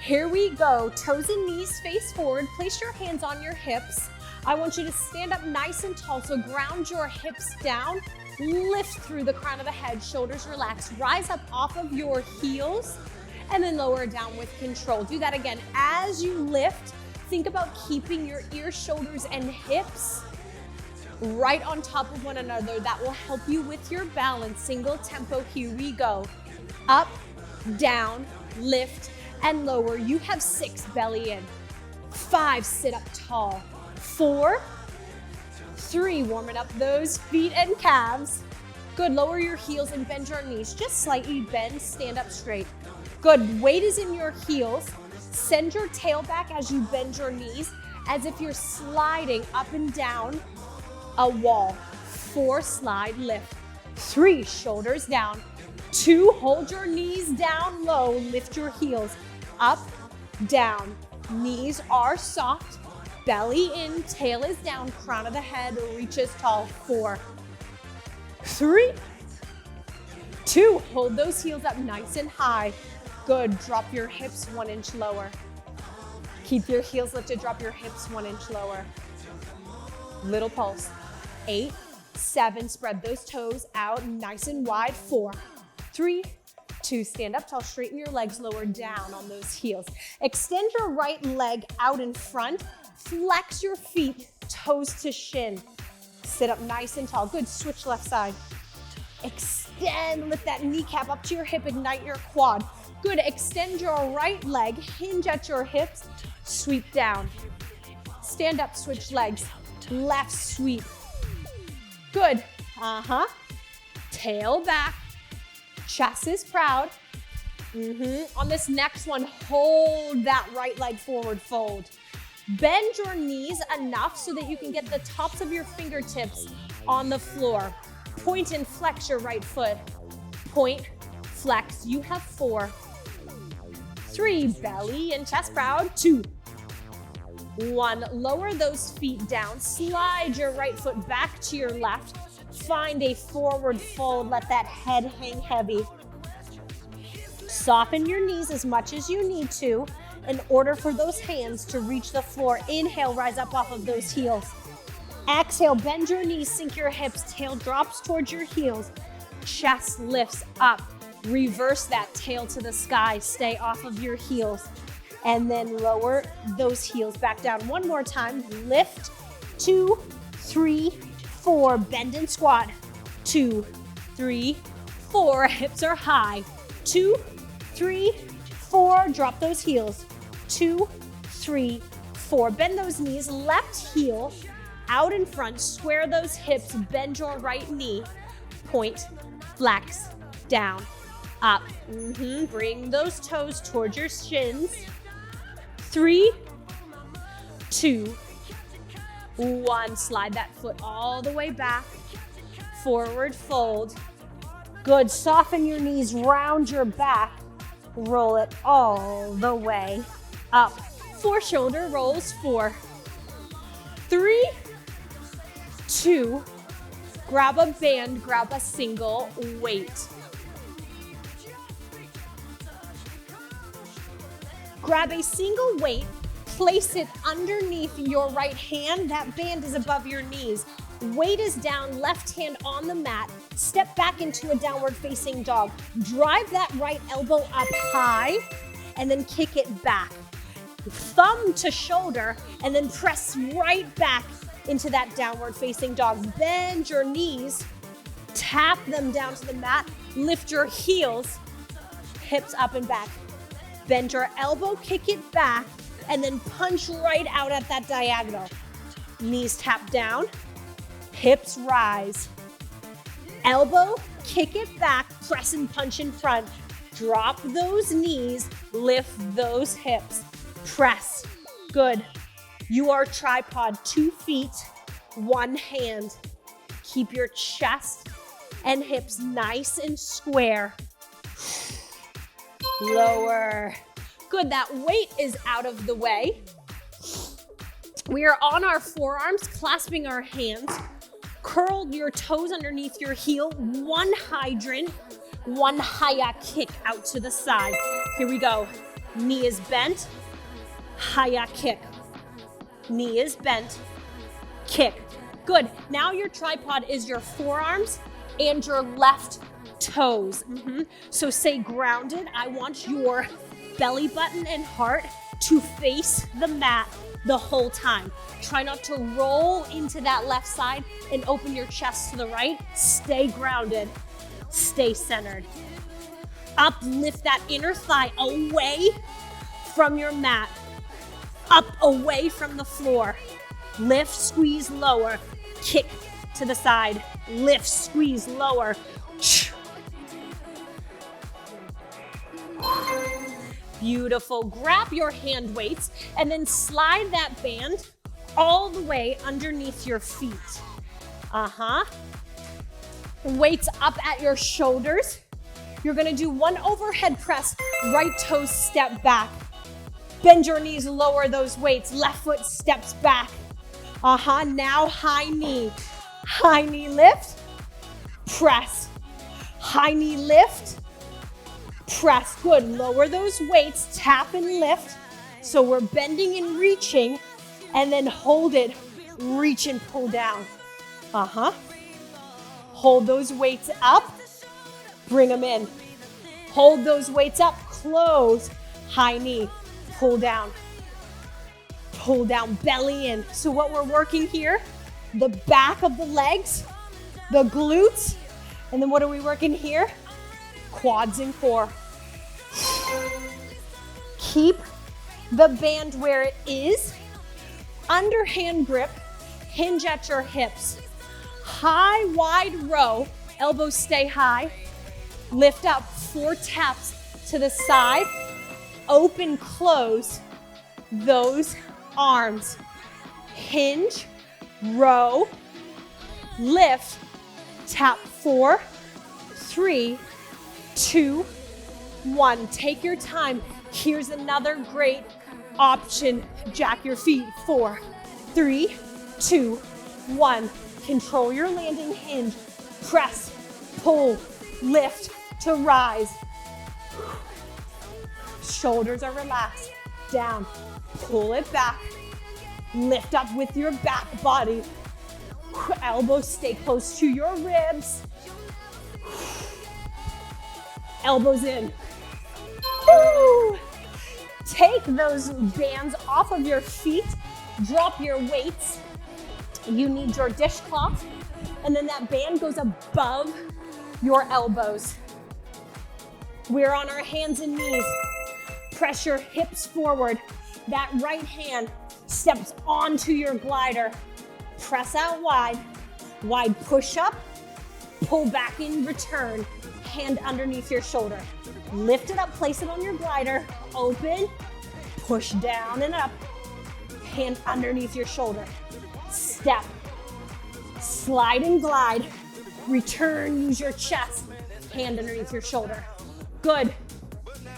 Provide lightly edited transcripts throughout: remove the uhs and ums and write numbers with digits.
Here we go, toes and knees face forward. Place your hands on your hips. I want you to stand up nice and tall, so ground your hips down. Lift through the crown of the head, shoulders relaxed. Rise up off of your heels and then lower down with control. Do that again. As you lift, think about keeping your ears, shoulders, and hips right on top of one another. That will help you with your balance. Single tempo, here we go. Up, down, lift, and lower. You have 6, belly in. 5, sit up tall. 4, 3, warming up those feet and calves. Good, lower your heels and bend your knees. Just slightly bend, stand up straight. Good, weight is in your heels. Send your tail back as you bend your knees, as if you're sliding up and down a wall. 4, slide, lift. 3, shoulders down. 2, hold your knees down low, lift your heels. Up, down, knees are soft, belly in, tail is down, crown of the head reaches tall. 4, 3, 2, hold those heels up nice and high. Good, drop your hips 1 inch lower. Keep your heels lifted, drop your hips 1 inch lower. Little pulse. 8, 7, spread those toes out nice and wide. 4, 3, 2, stand up tall, straighten your legs, lower down on those heels. Extend your right leg out in front, flex your feet, toes to shin. Sit up nice and tall. Good, switch left side. Extend, lift that kneecap up to your hip, ignite your quad. Good, extend your right leg, hinge at your hips, sweep down. Stand up, switch legs, left sweep. Good, tail back, chest is proud. On this next one, hold that right leg forward, fold. Bend your knees enough so that you can get the tops of your fingertips on the floor. Point and flex your right foot. Point, flex. You have 4, 3, belly and chest proud. 2, 1, lower those feet down. Slide your right foot back to your left. Find a forward fold. Let that head hang heavy. Soften your knees as much as you need to in order for those hands to reach the floor. Inhale, rise up off of those heels. Exhale, bend your knees, sink your hips, tail drops towards your heels, chest lifts up. Reverse that tail to the sky, stay off of your heels, and then lower those heels back down. One more time, lift, 2, 3, 4, bend and squat. 2, 3, 4, hips are high. 2, 3, 4, drop those heels. 2, 3, 4, bend those knees, left heel out in front, square those hips, bend your right knee, point, flex, down, up. Bring those toes towards your shins. 3, 2, 1, slide that foot all the way back, forward fold. Good, soften your knees, round your back, roll it all the way up. 4 shoulder rolls. 4, 3, 2, grab a band, grab a single weight. Grab a single weight, place it underneath your right hand. That band is above your knees. Weight is down, left hand on the mat. Step back into a downward facing dog. Drive that right elbow up high and then kick it back. Thumb to shoulder and then press right back into that downward facing dog. Bend your knees, tap them down to the mat, lift your heels, hips up and back. Bend your elbow, kick it back, and then punch right out at that diagonal. Knees tap down, hips rise. Elbow, kick it back, press and punch in front. Drop those knees, lift those hips, press. Good. You are tripod, 2 feet, 1 hand. Keep your chest and hips nice and square. Lower. Good, that weight is out of the way. We are on our forearms, clasping our hands. Curl your toes underneath your heel. 1 hydrant, 1 high kick out to the side. Here we go. Knee is bent, hiya kick. Knee is bent, kick. Good. Now your tripod is your forearms and your left toes. So stay grounded. I want your belly button and heart to face the mat the whole time. Try not to roll into that left side and open your chest to the right. Stay grounded. Stay centered. Uplift that inner thigh away from your mat. Up away from the floor. Lift, squeeze, lower. Kick to the side. Lift, squeeze, lower. Beautiful. Grab your hand weights and then slide that band all the way underneath your feet. Weights up at your shoulders. You're gonna do one overhead press, right toes step back. Bend your knees, lower those weights. Left foot steps back. Now high knee lift, press. High knee lift, press. Good. Lower those weights, tap and lift. So we're bending and reaching, and then hold it, reach and pull down. Hold those weights up, bring them in. Hold those weights up, close, high knee, pull down, belly in. So what we're working here, the back of the legs, the glutes, and then what are we working here? Quads and core. Keep the band where it is. Underhand grip, hinge at your hips. High, wide row, elbows stay high. Lift up, 4 taps to the side. Open, close those arms. Hinge, row, lift, tap 4, 3, 2, 1. Take your time. Here's another great option. Jack your feet. 4, 3, 2, 1. Control your landing, hinge, press, pull, lift to rise. Shoulders are relaxed. Down, pull it back. Lift up with your back body. Elbows stay close to your ribs. Elbows in. Woo! Take those bands off of your feet. Drop your weights. You need your dishcloth. And then that band goes above your elbows. We're on our hands and knees. Press your hips forward. That right hand steps onto your glider. Press out wide. Wide push up. Pull back in return. Hand underneath your shoulder. Lift it up, place it on your glider. Open. Push down and up. Hand underneath your shoulder. Step. Slide and glide. Return, use your chest. Hand underneath your shoulder. Good.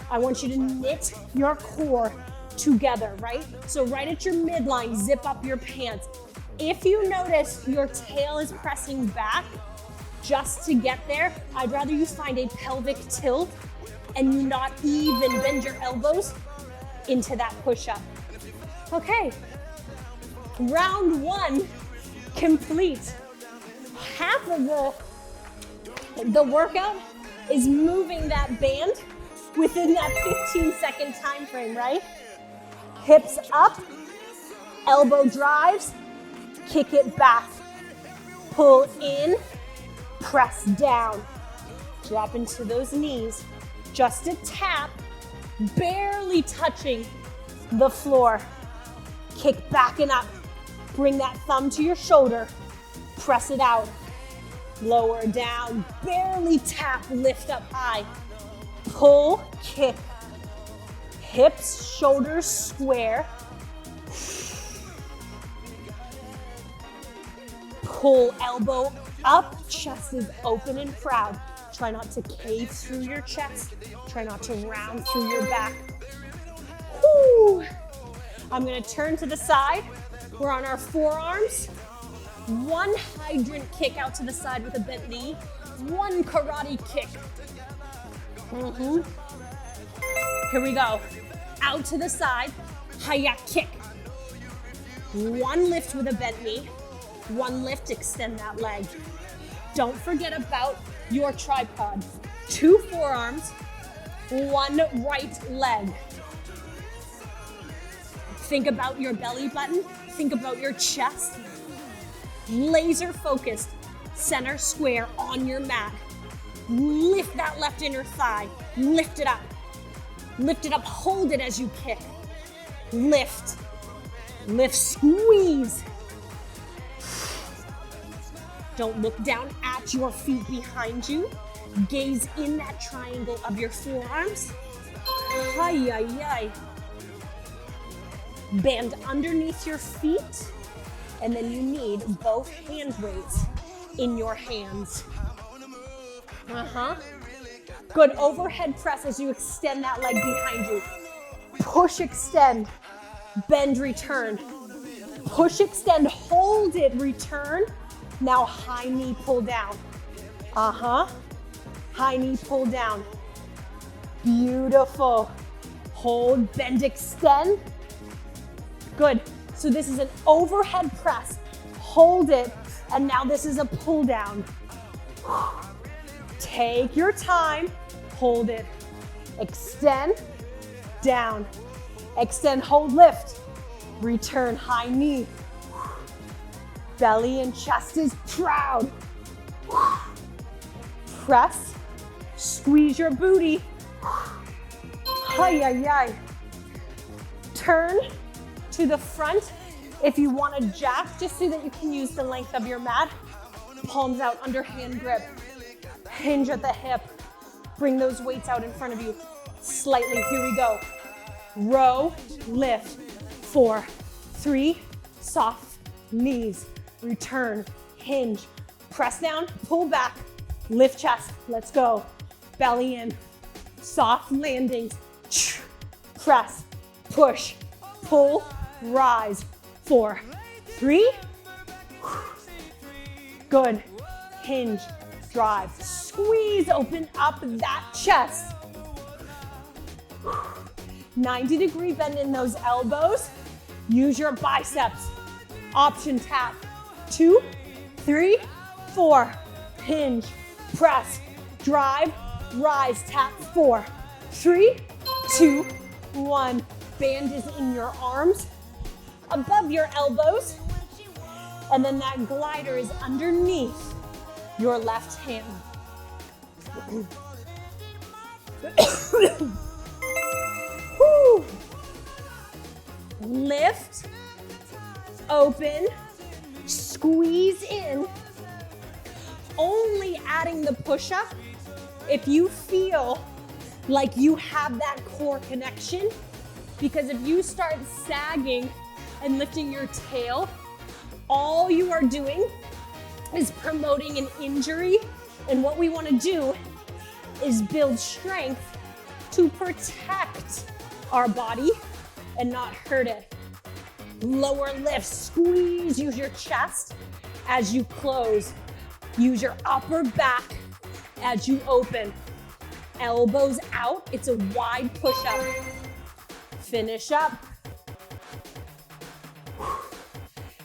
I want you to knit your core together, right? So right at your midline, zip up your pants. If you notice your tail is pressing back, just to get there, I'd rather you find a pelvic tilt and you not even bend your elbows into that push-up. Okay, round 1 complete. Half of the workout is moving that band within that 15-second time frame, right? Hips up, elbow drives, kick it back, pull in, press down, drop into those knees, just a tap, barely touching the floor. Kick back and up, bring that thumb to your shoulder, press it out, lower down, barely tap, lift up high, pull, kick, hips, shoulders square, pull elbow up, chest is open and proud. Try not to cave through your chest. Try not to round through your back. Whew. I'm gonna turn to the side. We're on our forearms. 1 hydrant kick out to the side with a bent knee. 1 karate kick. Here we go. out to the side, hiya kick. One lift with a bent knee, one lift, extend that leg. Don't forget about your tripod. 2 forearms, 1 right leg. Think about your belly button, think about your chest. Laser focused, center square on your mat. Lift that left inner thigh, lift it up. Lift it up, hold it as you kick. Lift, lift, squeeze. Don't look down at your feet behind you. Gaze in that triangle of your forearms. Hi-yi-yi. Band underneath your feet, and then you need both hand weights in your hands. Good, overhead press as you extend that leg behind you. Push, extend, bend, return. Push, extend, hold it, return. Now high knee, pull down. High knee, pull down. Beautiful. Hold, bend, extend. Good. So this is an overhead press. Hold it, and now this is a pull down. Take your time. Hold it. Extend, down. Extend, hold, lift. Return, high knee. Belly and chest is proud. Press, squeeze your booty. Hi-yi-yi. Turn to the front. If you want to jack, just so that you can use the length of your mat. Palms out under hand grip. Hinge at the hip. Bring those weights out in front of you slightly. Here we go. Row, lift. 4, 3, soft knees. Return, hinge. Press down, pull back. Lift chest, let's go. Belly in, soft landings. Press, push, pull, rise. 4, 3. Good. Hinge, drive, squeeze, open up that chest. 90-degree bend in those elbows. Use your biceps. Option tap. 2, 3, 4. Hinge, press, drive, rise, tap. 4, 3, 2, 1. Band is in your arms, above your elbows, and then that glider is underneath your left hand. Lift, open, squeeze in. Only adding the push-up if you feel like you have that core connection, because if you start sagging and lifting your tail, all you are doing is promoting an injury, and what we want to do is build strength to protect our body and not hurt it. Lower lift, squeeze, use your chest as you close. Use your upper back as you open. Elbows out, it's a wide push-up. Finish up.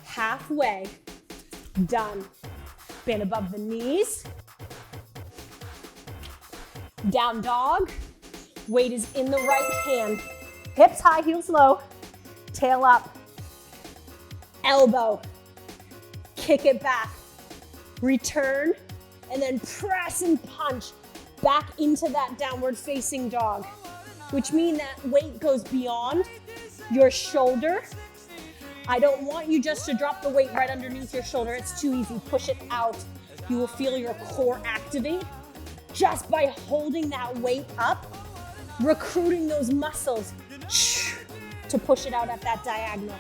Halfway, done. Bend above the knees. Down dog, weight is in the right hand. Hips high, heels low, tail up. Elbow, kick it back. Return, and then press and punch back into that downward facing dog, which means that weight goes beyond your shoulder. I don't want you just to drop the weight right underneath your shoulder. It's too easy. Push it out. You will feel your core activate just by holding that weight up, recruiting those muscles to push it out at that diagonal.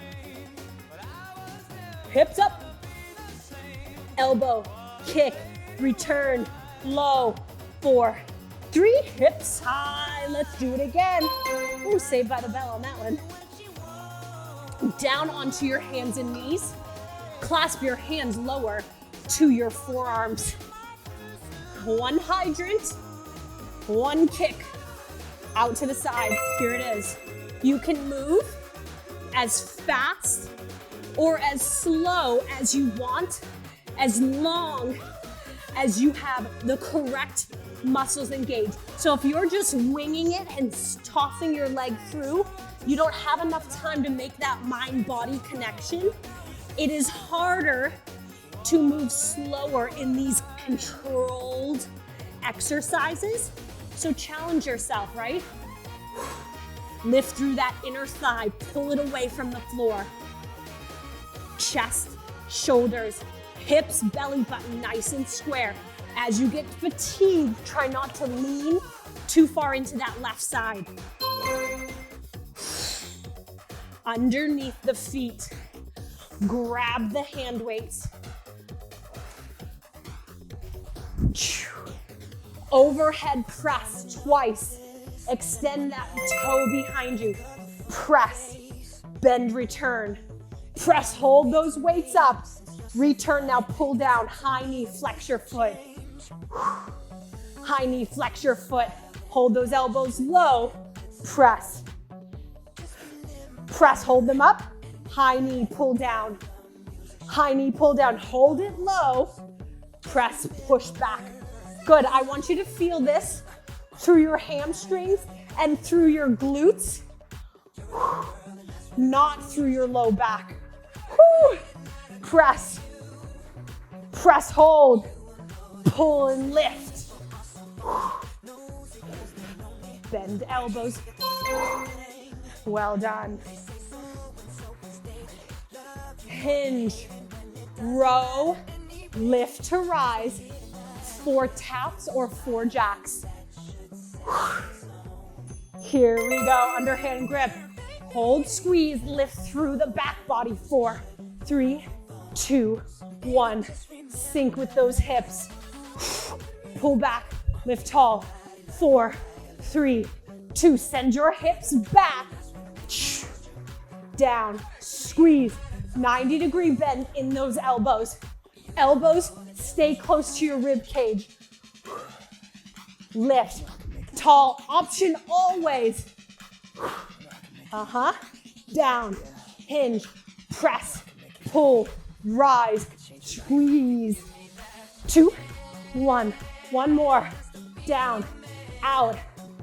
Hips up. Elbow, kick, return, low. 4, 3, hips high. Let's do it again. Ooh, saved by the bell on that one. Down onto your hands and knees. Clasp your hands lower to your forearms. 1 hydrant, 1 kick. Out to the side. Here it is. You can move as fast or as slow as you want, as long as you have the correct muscles engaged. So if you're just winging it and tossing your leg through, you don't have enough time to make that mind-body connection. It is harder to move slower in these controlled exercises. So challenge yourself, right? Lift through that inner thigh, pull it away from the floor. Chest, shoulders, hips, belly button, nice and square. As you get fatigued, try not to lean too far into that left side. Underneath the feet, grab the hand weights. Overhead press twice. Extend that toe behind you. Press, bend, return. Press, hold those weights up. Return, now pull down, high knee, flex your foot. High knee, flex your foot. Hold those elbows low. Press. Press, hold them up. High knee, pull down. High knee, pull down. Hold it low. Press, push back. Good, I want you to feel this through your hamstrings and through your glutes, not through your low back. Press, press, hold, pull and lift. Bend elbows. Well done. Hinge, row, lift to rise. 4 taps or 4 jacks. Here we go, underhand grip. Hold, squeeze, lift through the back body. 4, 3, 2, 1. Sync with those hips. Pull back, lift tall. 4, 3, 2. Send your hips back. Down, squeeze. 90-degree bend in those elbows. Elbows stay close to your rib cage. Lift, tall, option always. Down, hinge, press, pull, rise, squeeze. 2, 1. One more. Down, out,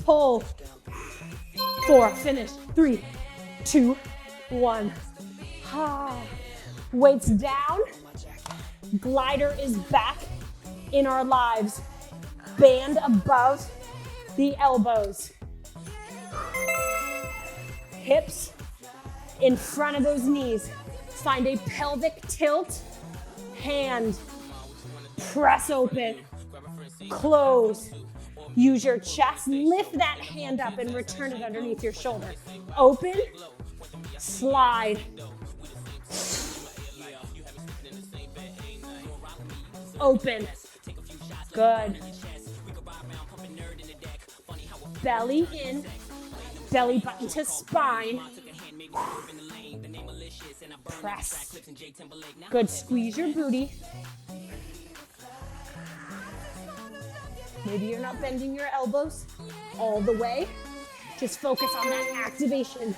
pull. 4, finish. 3, 2, 1. Weights down. Glider is back in our lives. Band above the elbows. Hips in front of those knees. Find a pelvic tilt. Hand. Press open. Close. Use your chest. Lift that hand up and return it underneath your shoulder. Open. Slide. Open. Good. Belly in, belly button to spine. Press. Good, squeeze your booty. Maybe you're not bending your elbows all the way. Just focus on that activation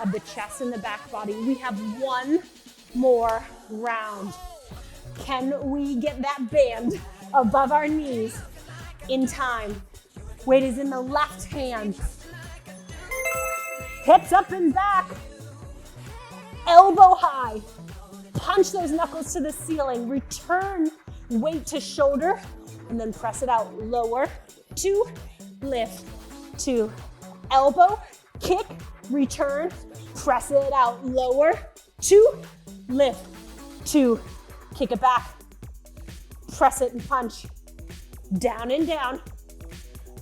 of the chest and the back body. We have one more round. Can we get that band above our knees in time? Weight is in the left hand. Hips up and back. Elbow high. Punch those knuckles to the ceiling. Return weight to shoulder and then press it out. Lower, 2, lift, 2. Elbow, kick, return, press it out. Lower, 2, lift, 2. Kick it back. Press it and punch. Down and down.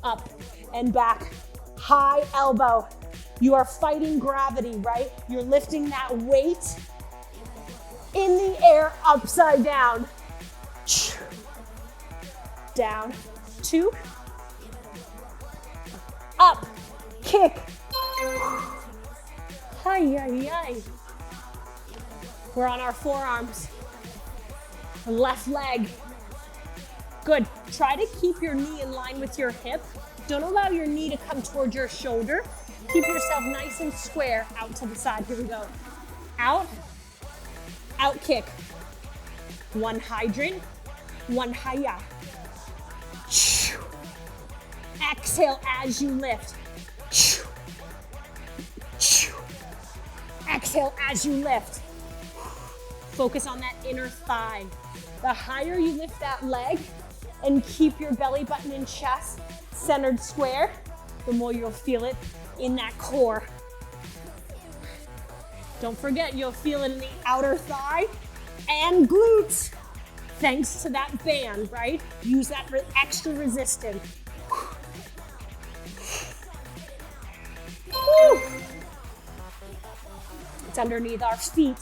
Up and back. High elbow. You are fighting gravity, right? You're lifting that weight in the air, upside down. Down, 2. Up, kick. Hi, hi, hi. We're on our forearms. Left leg. Good. Try to keep your knee in line with your hip. Don't allow your knee to come towards your shoulder. Keep yourself nice and square out to the side. Here we go. Out, out kick. One hydrant, one hiya. Exhale as you lift. Exhale as you lift. Focus on that inner thigh. The higher you lift that leg and keep your belly button and chest centered square, the more you'll feel it in that core. Don't forget, you'll feel it in the outer thigh and glutes. Thanks to that band, right? Use that extra resistance. Woo. It's underneath our feet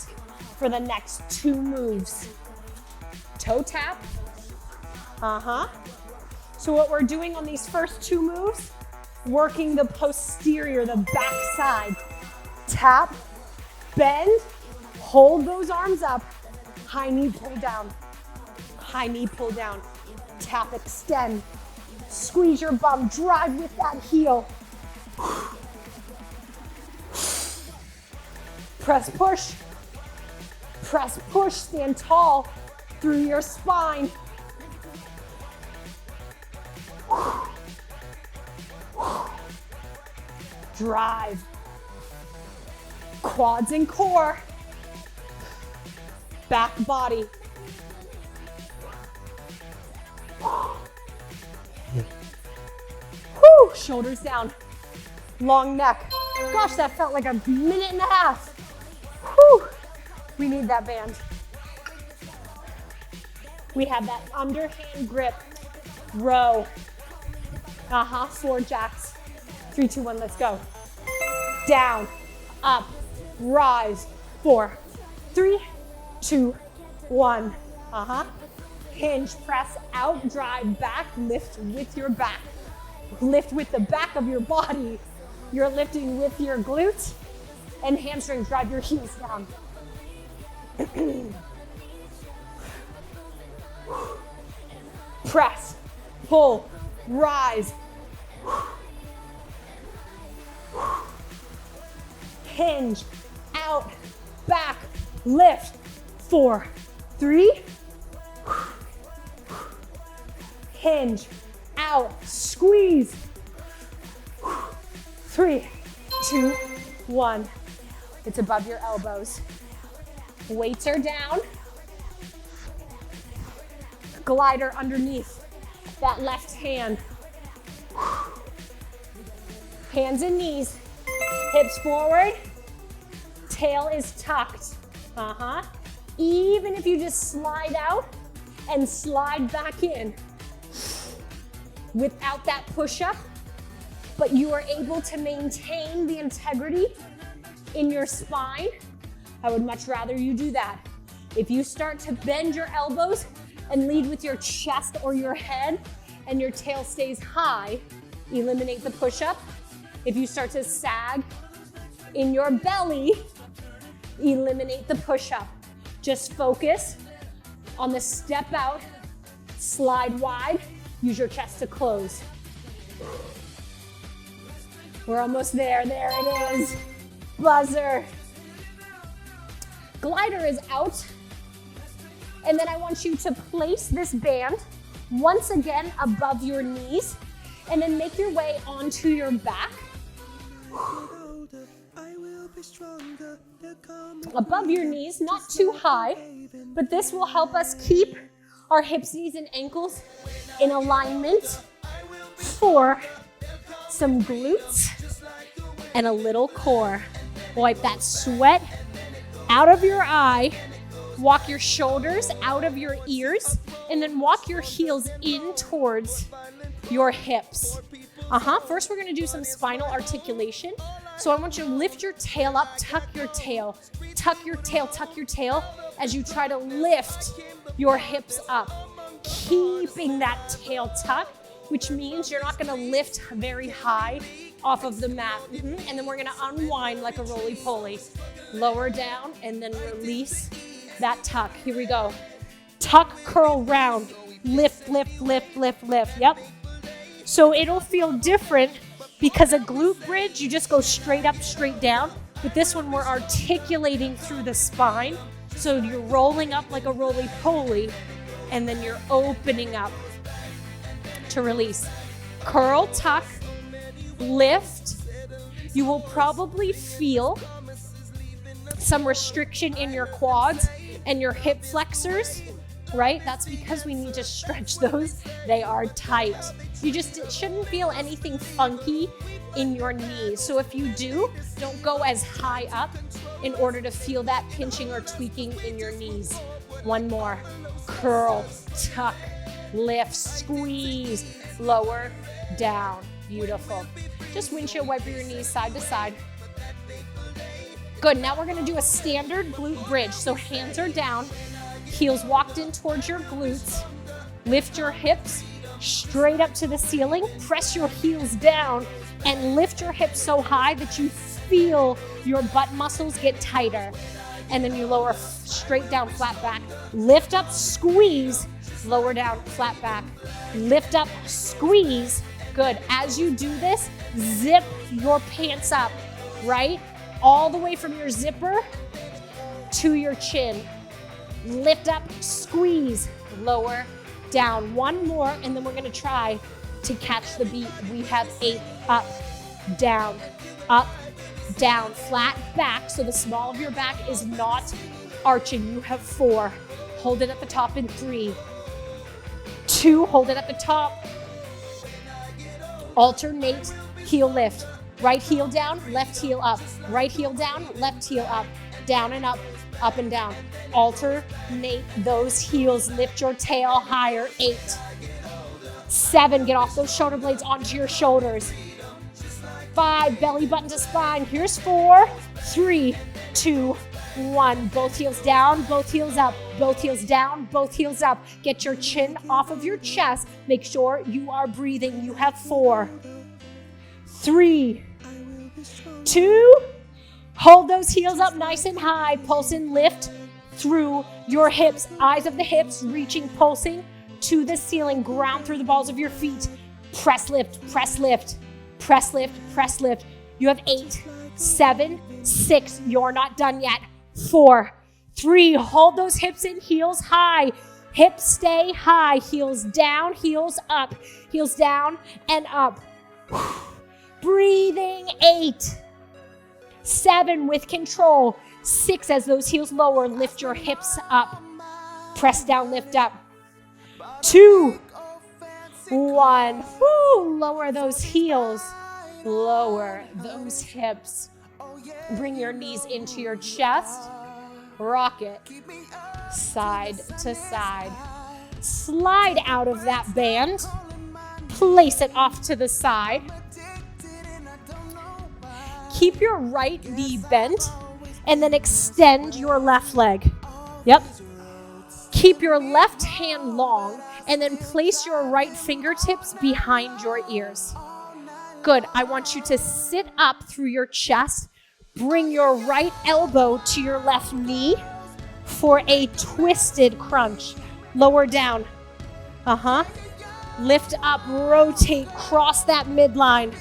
for the next 2 moves. Toe tap. So what we're doing on these first 2 moves, working the posterior, the back side. Tap, bend, hold those arms up, high knee pull down. High knee pull down. Tap, extend. Squeeze your bum, drive with that heel. Press, push. Press, push, stand tall through your spine. Drive. Quads and core. Back body. Whew, shoulders down. Long neck. Gosh, that felt like a minute and a half. Whew. We need that band. We have that underhand grip. Row. 4 jacks. 3, 2, 1, let's go. Down, up, rise. 4, 3, 2, 1. Hinge, press out, drive back, lift with your back. Lift with the back of your body. You're lifting with your glutes and hamstrings. Drive your heels down. Press, pull, rise. Hinge, out, back, lift. 4, 3. Hinge, out, squeeze. 3, 2, 1. It's above your elbows. Weights are down. Glider underneath that left hand. Hands and knees. Hips forward. Tail is tucked. Even if you just slide out and slide back in without that push-up, but you are able to maintain the integrity in your spine, I would much rather you do that. If you start to bend your elbows and lead with your chest or your head and your tail stays high, eliminate the push-up. If you start to sag in your belly, eliminate the push-up. Just focus on the step out, slide wide, use your chest to close. We're almost there. There it is. Buzzer. Glider is out. And then I want you to place this band once again above your knees and then make your way onto your back. Above your knees, not too high, but this will help us keep our hips, knees, and ankles in alignment for some glutes and a little core. Wipe that sweat out of your eye. Walk your shoulders out of your ears, and then walk your heels in towards your hips. First, we're gonna do some spinal articulation. So I want you to lift your tail up, tuck your tail, tuck your tail, tuck your tail as you try to lift your hips up. Keeping that tail tuck, which means you're not gonna lift very high off of the mat. And then we're gonna unwind like a roly-poly. Lower down and then release that tuck. Here we go. Tuck, curl, round. Lift, lift, lift, lift, lift. Yep. So it'll feel different Because a glute bridge, you just go straight up, straight down. But this one, we're articulating through the spine. So you're rolling up like a roly-poly, and then you're opening up to release. Curl, tuck, lift. You will probably feel some restriction in your quads and your hip flexors, right? That's because we need to stretch those. They are tight. You just shouldn't feel anything funky in your knees. So if you do, don't go as high up in order to feel that pinching or tweaking in your knees. One more. Curl, tuck, lift, squeeze, lower, down. Beautiful. Just windshield wiper your knees side to side. Good, now we're gonna do a standard glute bridge. So hands are down, heels walked in towards your glutes. Lift your hips straight up to the ceiling. Press your heels down and lift your hips so high that you feel your butt muscles get tighter. And then you lower straight down, flat back. Lift up, squeeze, lower down, flat back. Lift up, squeeze. Good. As you do this, zip your pants up, right? All the way from your zipper to your chin. Lift up, squeeze, lower, down. One more, and then we're gonna try to catch the beat. We have 8, up, down, flat back, so the small of your back is not arching. You have 4. Hold it at the top in 3, 2, hold it at the top. Alternate heel lift. Right heel down, left heel up. Right heel down, left heel up. Down and up and down. Alternate those heels. Lift your tail higher. 8, 7, get off those shoulder blades onto your shoulders. 5, belly button to spine. Here's 4, 3, 2, 1. Both heels down, both heels up. Both heels down, both heels up. Get your chin off of your chest. Make sure you are breathing. You have 4, 3, 2, hold those heels up nice and high. Pulse and lift through your hips. Eyes of the hips, reaching, pulsing to the ceiling. Ground through the balls of your feet. Press, lift, press, lift, press, lift, press, lift. You have 8, 7, 6. You're not done yet. 4, 3, hold those hips and heels high. Hips stay high. Heels down, heels up. Heels down and up. Breathing. 8, 7 with control. 6 as those heels lower. Lift your hips up. Press down, lift up. 2, 1. Woo, lower those heels. Lower those hips. Bring your knees into your chest. Rock it side to side. Slide out of that band. Place it off to the side. Keep your right knee bent and then extend your left leg. Yep. Keep your left hand long and then place your right fingertips behind your ears. Good. I want you to sit up through your chest. Bring your right elbow to your left knee for a twisted crunch. Lower down. Lift up, rotate, cross that midline.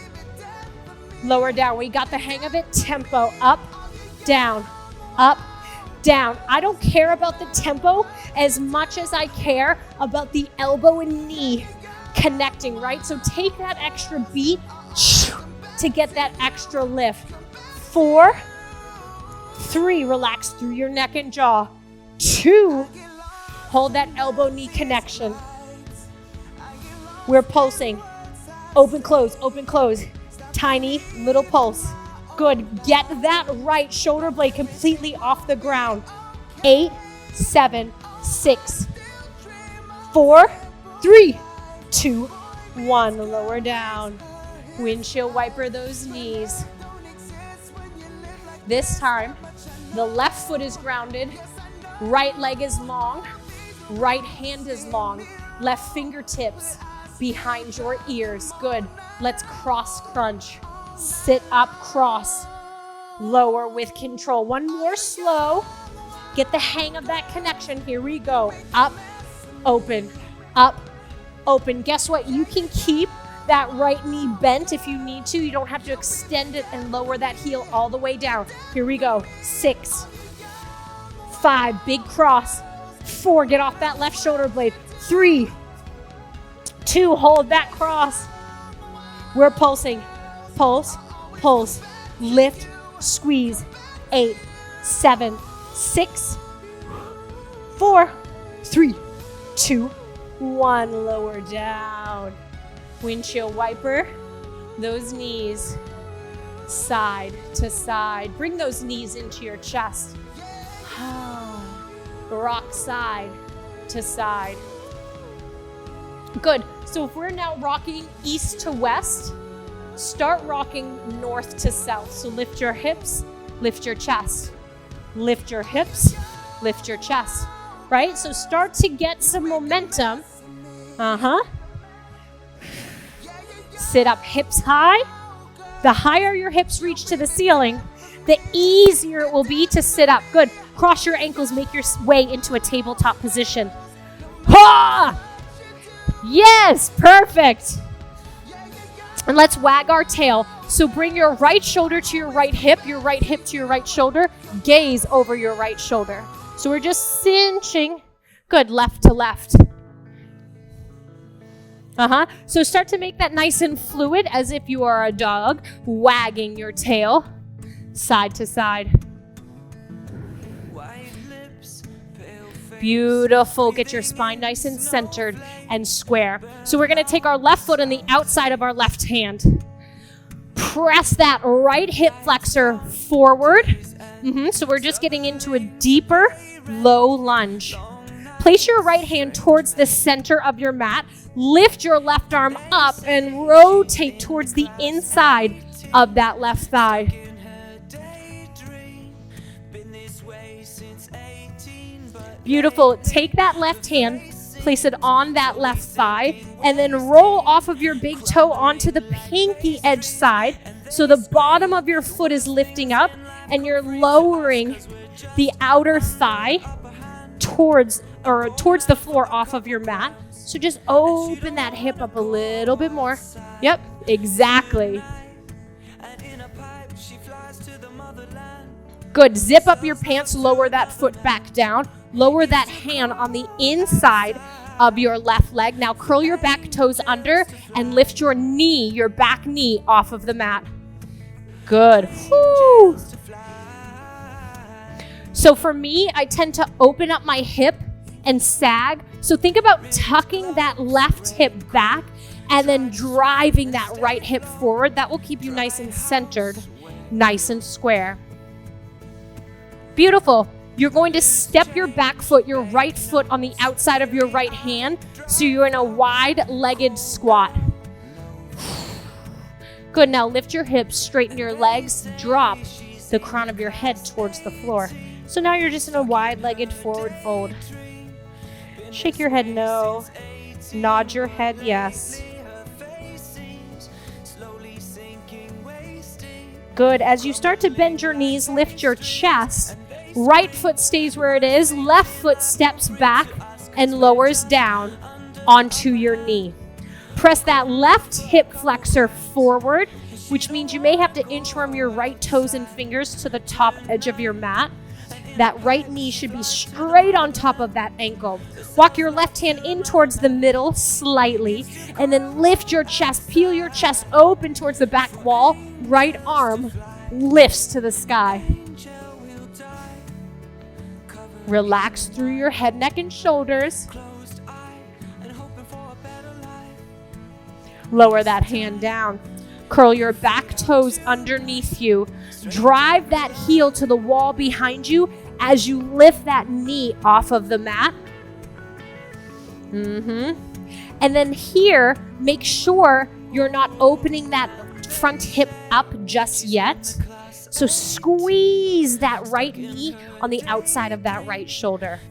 Lower down. We got the hang of it. Tempo. Up, down, up, down. I don't care about the tempo as much as I care about the elbow and knee connecting, right? So take that extra beat to get that extra lift. 4, 3, relax through your neck and jaw. 2, hold that elbow knee connection. We're pulsing. Open, close, open, close. Tiny little pulse. Good. Get that right shoulder blade completely off the ground. 8, 7, 6, 4, 3, 2, 1. Lower down. Windshield wiper those knees. This time, the left foot is grounded, right leg is long, right hand is long, left fingertips behind your ears. Good. Let's cross crunch. Sit up, cross, lower with control. One more slow. Get the hang of that connection. Here we go. Up, open, up, open. Guess what? You can keep that right knee bent if you need to. You don't have to extend it and lower that heel all the way down. Here we go. 6, 5, big cross. 4, get off that left shoulder blade. 3, 2, hold that cross. We're pulsing. Pulse, pulse, lift, squeeze. 8, 7, 6, 4, 3, 2, 1. Lower down. Windshield wiper. Those knees side to side. Bring those knees into your chest. Rock side to side. Good. So if we're now rocking east to west, start rocking north to south. So lift your hips, lift your chest. Lift your hips, lift your chest. Right? So start to get some momentum. Sit up, hips high. The higher your hips reach to the ceiling, the easier it will be to sit up. Good. Cross your ankles, make your way into a tabletop position. Ha! Yes, perfect. And let's wag our tail. So bring your right shoulder to your right hip to your right shoulder, gaze over your right shoulder. So we're just cinching. Good, left to left. So start to make that nice and fluid as if you are a dog, wagging your tail side to side. Beautiful. Get your spine nice and centered and square. So we're going to take our left foot on the outside of our left hand. Press that right hip flexor forward. So we're just getting into a deeper low lunge. Place your right hand towards the center of your mat. Lift your left arm up and rotate towards the inside of that left thigh. Beautiful. Take that left hand, place it on that left thigh, and then roll off of your big toe onto the pinky edge side. So the bottom of your foot is lifting up and you're lowering the outer thigh towards the floor off of your mat. So just open that hip up a little bit more. Yep, exactly. Good. Zip up your pants, lower that foot back down. Lower that hand on the inside of your left leg. Now curl your back toes under and lift your knee, your back knee off of the mat. Good. Woo. So for me, I tend to open up my hip and sag. So think about tucking that left hip back and then driving that right hip forward. That will keep you nice and centered, nice and square. Beautiful. You're going to step your back foot, your right foot on the outside of your right hand. So you're in a wide-legged squat. Good. Now lift your hips, straighten your legs, drop the crown of your head towards the floor. So now you're just in a wide-legged forward fold. Shake your head no. Nod your head yes. Good. As you start to bend your knees, lift your chest. Right foot stays where it is. Left foot steps back and lowers down onto your knee. Press that left hip flexor forward, which means you may have to inchworm your right toes and fingers to the top edge of your mat. That right knee should be straight on top of that ankle. Walk your left hand in towards the middle slightly, and then lift your chest. Peel your chest open towards the back wall. Right arm lifts to the sky. Relax through your head, neck, and shoulders. Lower that hand down. Curl your back toes underneath you. Drive that heel to the wall behind you as you lift that knee off of the mat. And then here, make sure you're not opening that front hip up just yet. So squeeze that right knee on the outside of that right shoulder.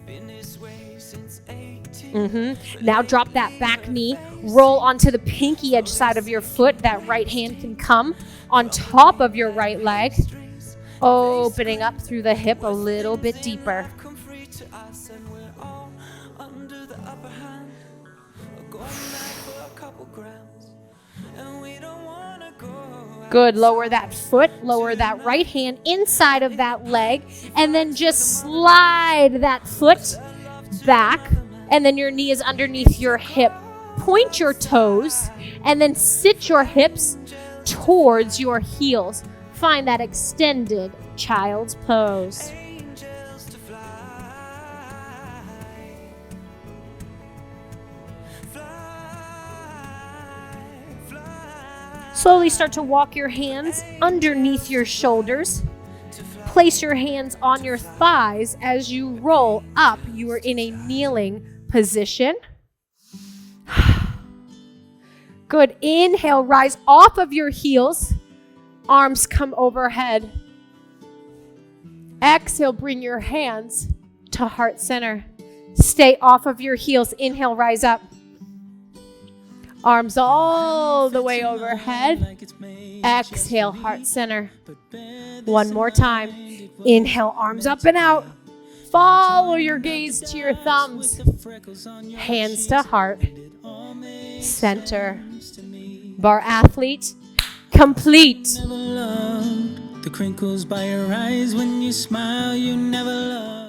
Now drop that back knee, roll onto the pinky edge side of your foot. That right hand can come on top of your right leg, opening up through the hip a little bit deeper. Good, lower that foot, lower that right hand inside of that leg, and then just slide that foot back, and then your knee is underneath your hip. Point your toes, and then sit your hips towards your heels. Find that extended child's pose. Slowly start to walk your hands underneath your shoulders. Place your hands on your thighs as you roll up. You are in a kneeling position. Good. Inhale, rise off of your heels. Arms come overhead. Exhale, bring your hands to heart center. Stay off of your heels. Inhale, rise up. Arms all the way overhead. Exhale, heart center. One more time. Inhale, arms up and out. Follow your gaze to your thumbs. Hands to heart. Center. Bar athlete, complete. The crinkles by your eyes when you smile, you never love.